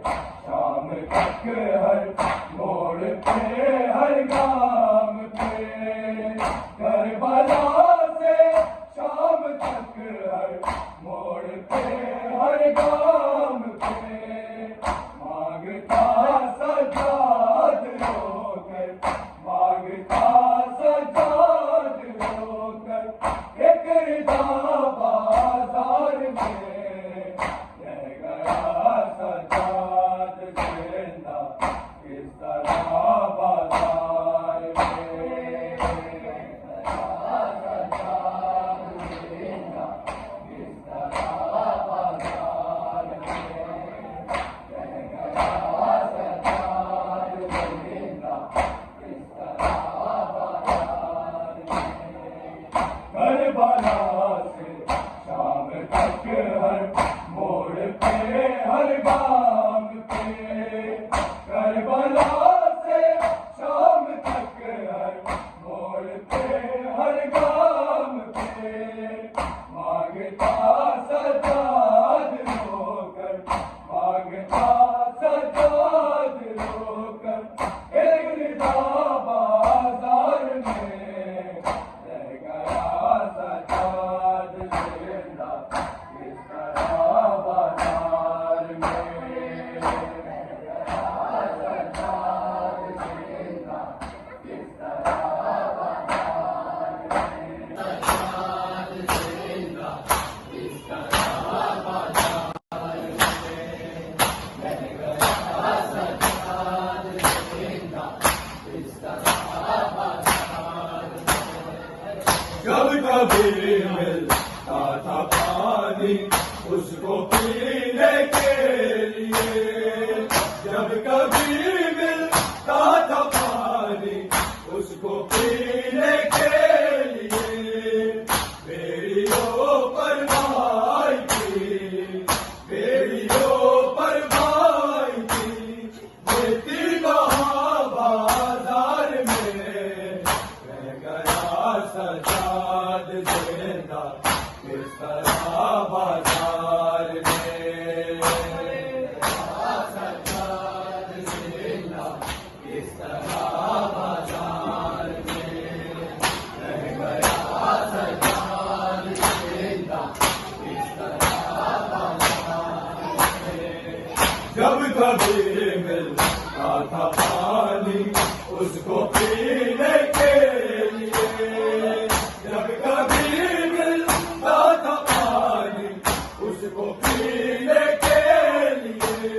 शाम तक हर मोड़ पे हर गाम पे करबला से शाम तक हर मोड़ पे हर गाम पे मांगता सजाद होकर मांगता सजाद होकर एक रिदा बाजार में रह गया सजाद जिंदा किस तरह बाजार में सजाद जिंदा किस तरह बाजार में रह गया सजाद जिंदा किस तरह बाजार में करबला से शाम तक हर मोड़ पे हर गाम पे करबला से शाम तक हर मोड़ पे हर गाम पे मांगता सजाद होकर मांगता सजाद होकर एक रिदा बाजार में रह गया सजाद जिंदा किस तरह बाजार में रह गया सजाद जिंदा किस तरह बाजार में सजाद जिंदा किस तरह बाजार में रह गया सजाद जिंदा किस तरह बाजार में जब कभी मिलता था पानी उसको पीने के लिए जब कभी मिलता था पानी उसको पीने के लिए बेड़ियों पर भाई थी बेड़ियों पर भाई थी देती वहाँ बाजार में रह गया सजाद जिंदा किस तरह बाजार में सजाद जिंदा किस तरह बाजार में रह गया सजाद जिंदा किस तरह बाजार में जब कभी मिलता था पानी उसको पीने के लिए जब कभी मिलता था पानी उसको पीने के लिए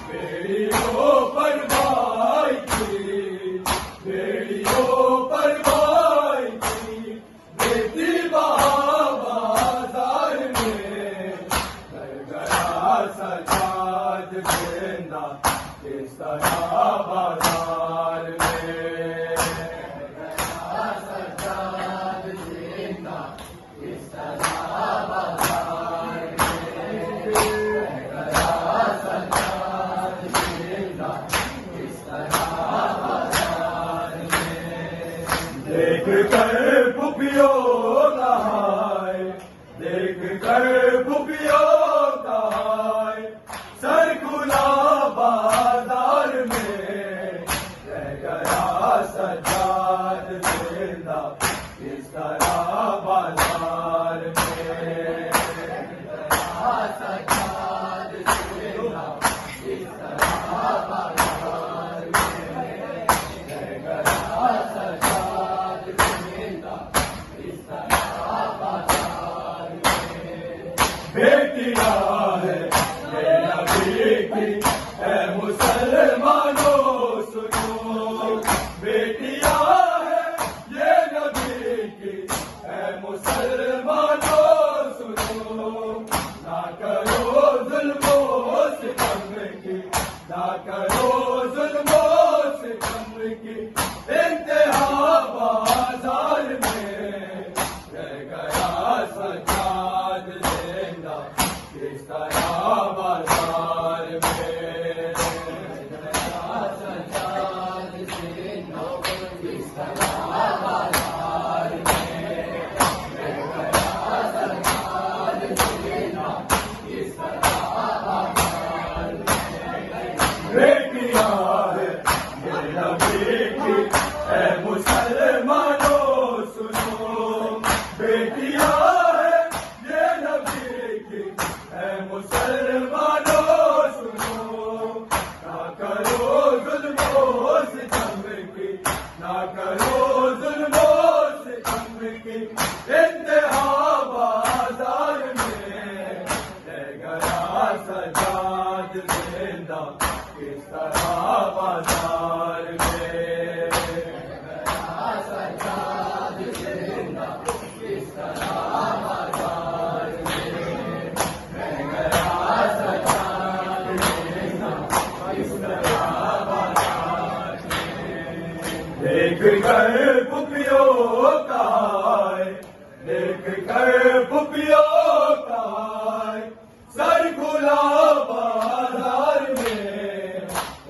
बेड़ियों पर भाई थी बेड़ियों पर भाई थी देती वहाँ बाजार में रह गया सजाद जिंदा किस तरह बाजार में रह गया सजाद जिंदा किस तरह बाजार में रह गया सजाद जिंदा किस तरह बाजार में देख कर फुफियो नहाए देख कर फुफियो नहाए सर खुला बाजार में रह गया सजाद जिंदा किस तरह बाजार में रह गया सजाद जिंदा किस तरह बाजार में रह गया सजाद जिंदा किस तरह बाजार में बेटियां है ये नबी की है मुसलमानों सुनो बेटियां है ये नबी की है मुसलमानों सुनो ना करो जुल्मों से कम की ना करो जुल्मों से कम की इंतहा बाजार में रह गया सजाद जिंदा किस तरह बाजार में रह गया सजाद जिंदा किस तरह बाजार में रह गया सजाद जिंदा किस तरह बाजार में बेटियां है ये नबी की, है मुसलमानों सुनो। बेटियां है ये नबी की, है मुसलमानों सुनो। ना करो जुल्मों सितम की, ना करो जुल्मों सितम की। इंतहा बाजार में रह गया सजाद जिंदा, किस तरह बाजार में गया सजाद जिंदा, किस तरह बाजार में रह गया सजाद जिंदा, किस तरह बाजार में। देख कर पुपियों का, देख कर पुपियों का सर खुला बाजार में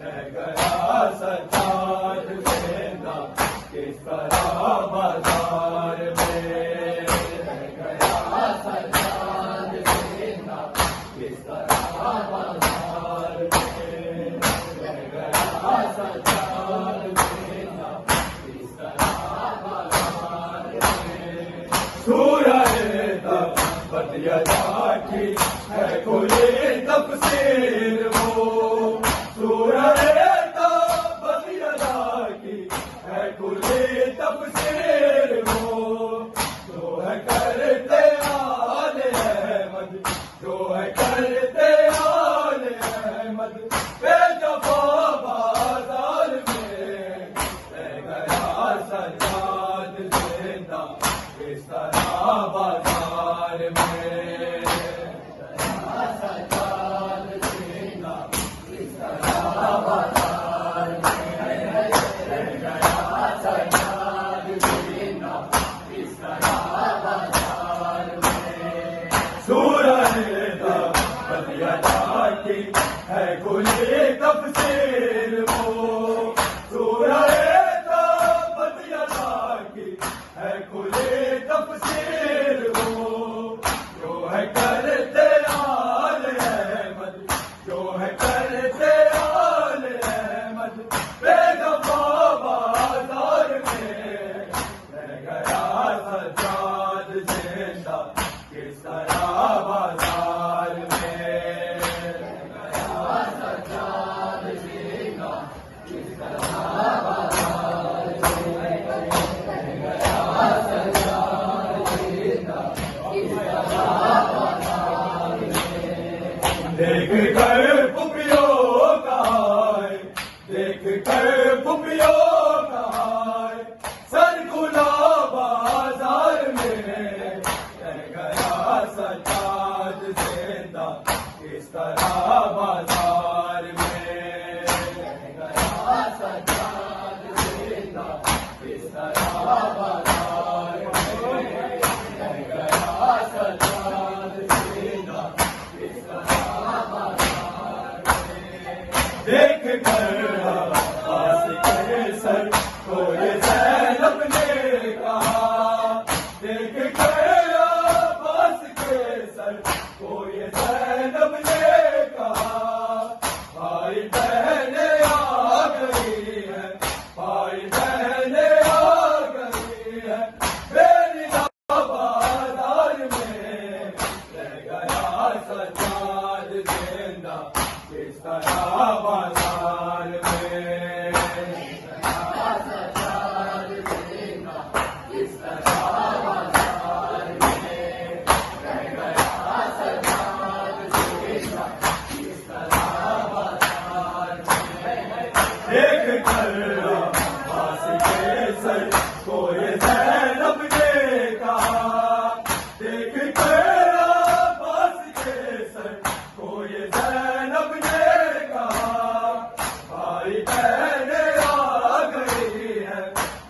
रह गया सजाद जिंदा, किस तरह बाजार में रह गया सजाद जिंदा, किस तरह बाजार में रह गया सजाद जिंदा, किस तरह बाजार में। सूरह तब्बत यदा की है कोई तफसीर वो, सूरह तब्बत यदा की है कोई तफसीर वो। जो है करते आले अहमद, जो है करते आले अहमद, बेजफा बाजार में रह गया सजाद जिंदा, किस तरह बाजार में सजाद जिंदा, किस तरह बाजार में रह गया सजाद जिंदा, किस तरह बाजार में। सूरह तब्बत यदा की है कोई तफसीर वो, सूरह तब्बत यदा की है कोई तफसीर वो। जो है करते आले अहमद, जो है करते आले अहमद, बेगफा बाजार में रह गया सजाद जिंदा, किस तरह बाजार में रह गया सजाद जिंदा, किस तरह बाजार में रह गया सजाद जिंदा, किस तरह बाजार में। देख कर पुपियों का, देख कर पुपियों का सर खुला बाजार में रह गया सजाद जिंदा, किस तरह बाजार में रह गया सजाद जिंदा, किस तरह बाजार में रह गया सजाद जिंदा, किस तरह बाजार में। देख कर आस के सर को ये ज़ैनब ने कहा, देख कर आस के सर को ये ज़ैनब ने कहा। भाई बहने आ गई है, भाई बहने आ गई है, बेनिदा बाजार में रह गया सजाद जिंदा, किस तरह बाजार में सजाद जिंदा, किस तरह बाजार में रह गया सजाद जिंदा, किस तरह बाजार में। देख कर आस के सर को ये ज़ैनब ने कहा, देख कर आस के सर को ये ज़ैनब ने कहा। भाई बहने आ गई है,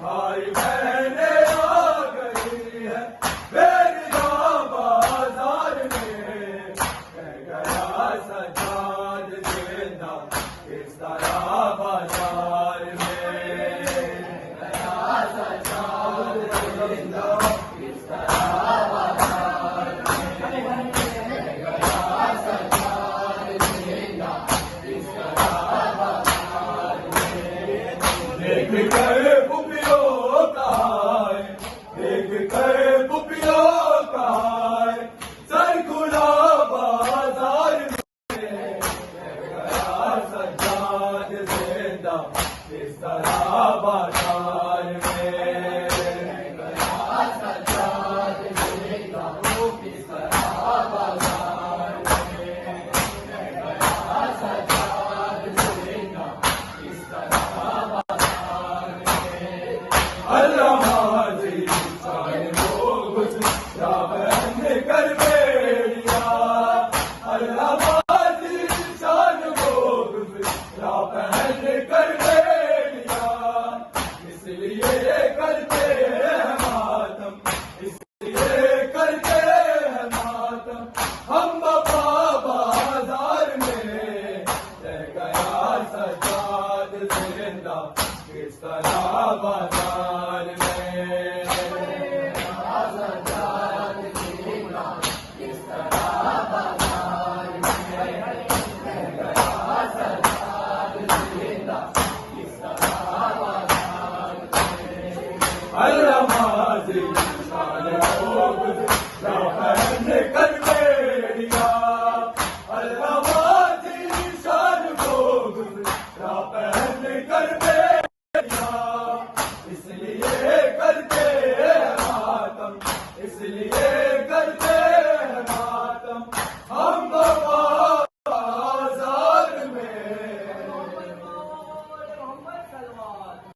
भाई बहने आ गई है, बेनिदा बाजार में रह गया सजाद जिंदा, किस तरह बाजार में रह गया सजाद जिंदा, किस तरह बाजार में रह गया सजाद जिंदा, किस तरह देख कर पुपियों का हाय, देख कर पुपियों का हाय, सर खुला बाजार में गया सज्जाद जिंदा इस तरह बाजार में गया सज्जाद जिंदा इस तरह बाजार में गया सज्जाद जिंदा इस तरह बाजार में अल्लाह जी शान वो कुछ रावण कर बेड़िया अल्लाह जी शान वो कुछ रावण कर बेड़िया इसलिए करते हैं मातम इसलिए करते हैं मातम हम बाबा बाजार में रह गया सज्जाद जिंदा इस तरह बाजार में